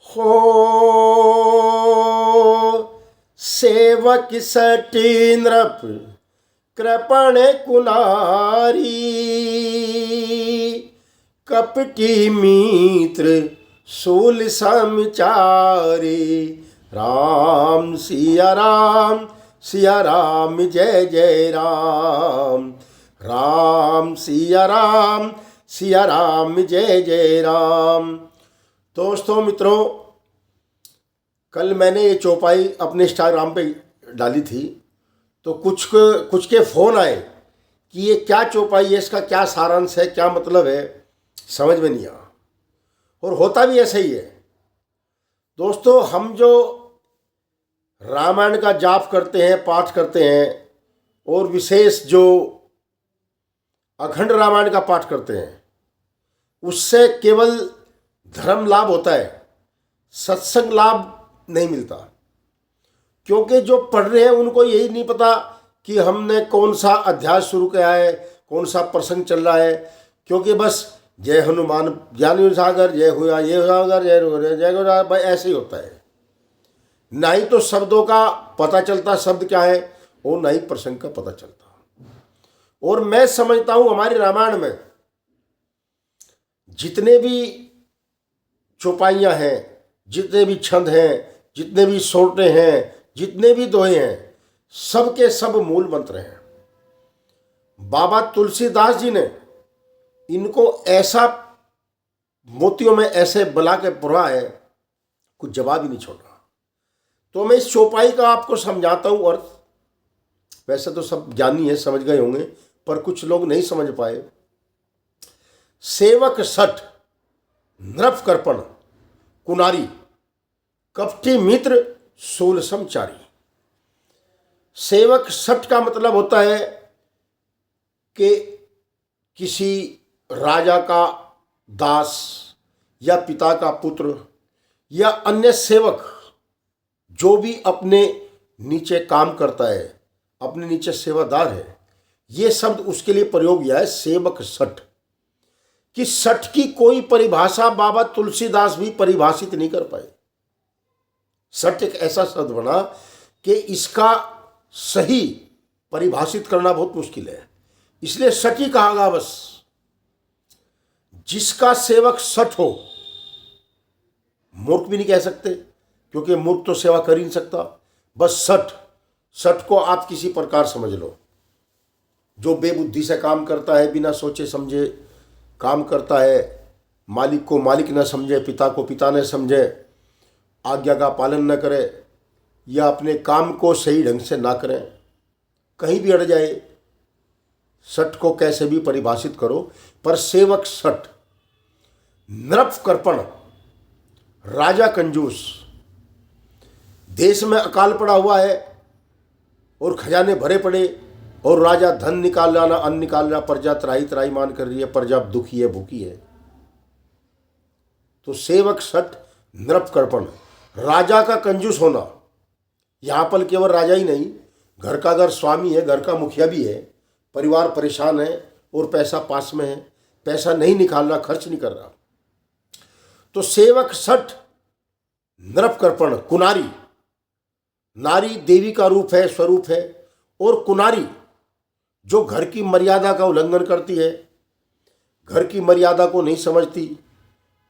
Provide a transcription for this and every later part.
हो सेवक सटी नृप कृपण कुनारी, कपटी मित्र शूल समचारी। राम सिया राम जय जय राम। राम सिया राम जय जय राम। दोस्तों मित्रों, कल मैंने ये चौपाई अपने इंस्टाग्राम पे डाली थी, तो कुछ के फ़ोन आए कि ये क्या चौपाई है, इसका क्या सारांश है, क्या मतलब है, समझ में नहीं आया। और होता भी ऐसा ही है। दोस्तों, हम जो रामायण का जाप करते हैं, पाठ करते हैं, और विशेष जो अखंड रामायण का पाठ करते हैं, उससे केवल धर्म लाभ होता है, सत्संग लाभ नहीं मिलता। क्योंकि जो पढ़ रहे हैं उनको यही नहीं पता कि हमने कौन सा अध्याय शुरू किया है, कौन सा प्रसंग चल रहा है। क्योंकि बस जय हनुमान ज्ञान सागर, जय हुआ ये सागर, जय गुरु, भाई ऐसे ही होता है। ना ही तो शब्दों का पता चलता शब्द क्या है, और ना ही प्रसंग का पता चलता। और मैं समझता हूं हमारे रामायण में जितने भी चौपाइयाँ हैं, जितने भी छंद हैं, जितने भी सोटे हैं, जितने भी दोहे हैं, सब के सब मूल मंत्र हैं। बाबा तुलसीदास जी ने इनको ऐसा मोतियों में ऐसे बला के पुरा है, कुछ जवाब ही नहीं छोड़ा। तो मैं इस चौपाई का आपको समझाता हूँ अर्थ। वैसे तो सब ज्ञानी है, समझ गए होंगे, पर कुछ लोग नहीं समझ पाए। सेवक सठ नृप कृपण कुनारी, कपटी मित्र शूल समचारी। सेवक सठ का मतलब होता है कि किसी राजा का दास या पिता का पुत्र या अन्य सेवक जो भी अपने नीचे काम करता है, अपने नीचे सेवादार है, ये शब्द उसके लिए प्रयोग किया है सेवक सठ। कि सठ की कोई परिभाषा बाबा तुलसीदास भी परिभाषित नहीं कर पाए। सठ एक ऐसा शब्द बना कि इसका सही परिभाषित करना बहुत मुश्किल है, इसलिए सठ ही कहा गया। बस जिसका सेवक सठ हो, मूर्ख भी नहीं कह सकते, क्योंकि मूर्ख तो सेवा कर ही नहीं सकता। बस सठ को आप किसी प्रकार समझ लो, जो बेबुद्धि से काम करता है, बिना सोचे समझे काम करता है, मालिक को मालिक न समझे, पिता को पिता न समझे, आज्ञा का पालन न करे, या अपने काम को सही ढंग से ना करें, कहीं भी अड़ जाए। सठ को कैसे भी परिभाषित करो, पर सेवक सठ। नृप कृपण, राजा कंजूस। देश में अकाल पड़ा हुआ है और खजाने भरे पड़े, और राजा धन निकाल रहा ना अन्न निकाल रहा, प्रजा त्राही मान कर रही है, प्रजा दुखी है, भूखी है। तो सेवक सठ नृप कृपण, राजा का कंजूस होना। यहाँ पर केवल राजा ही नहीं, घर का अगर स्वामी है, घर का मुखिया भी है, परिवार परेशान है और पैसा पास में है, पैसा नहीं निकाल रहा, खर्च नहीं कर रहा। तो सेवक सठ नृप कृपण कुनारी। नारी देवी का रूप है, स्वरूप है, और कुनारी जो घर की मर्यादा का उल्लंघन करती है, घर की मर्यादा को नहीं समझती,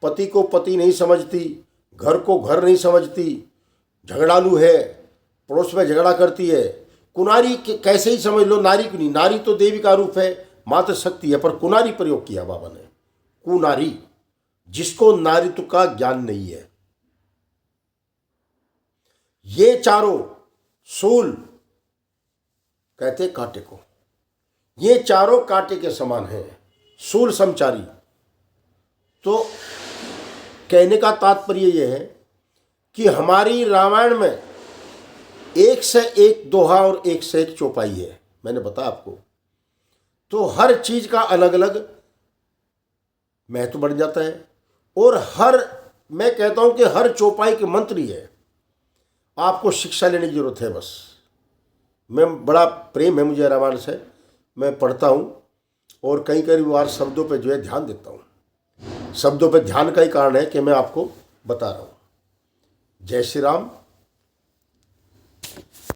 पति को पति नहीं समझती, घर को घर नहीं समझती, झगड़ालू है, पड़ोस में झगड़ा करती है। कुनारी कैसे ही समझ लो, नारी क्यों नहीं, नारी तो देवी का रूप है, मातृ शक्ति है, पर कुनारी प्रयोग किया बाबा ने। कुनारी, जिसको नारीत्व का ज्ञान नहीं है। ये चारों शूल कहते कांटे को, ये चारों कांटे के समान हैं, शूल समचारी। तो कहने का तात्पर्य यह है कि हमारी रामायण में एक से एक दोहा और एक से एक चौपाई है, मैंने बताया आपको। तो हर चीज का अलग अलग महत्व बढ़ जाता है, और मैं कहता हूं कि हर चौपाई के मंत्र ही है। आपको शिक्षा लेने की जरूरत है। बस बड़ा प्रेम है मुझे रामायण से, मैं पढ़ता हूँ और कई बार शब्दों पे जो है ध्यान देता हूँ। शब्दों पे ध्यान का ही कारण है कि मैं आपको बता रहा हूँ। जय श्री राम।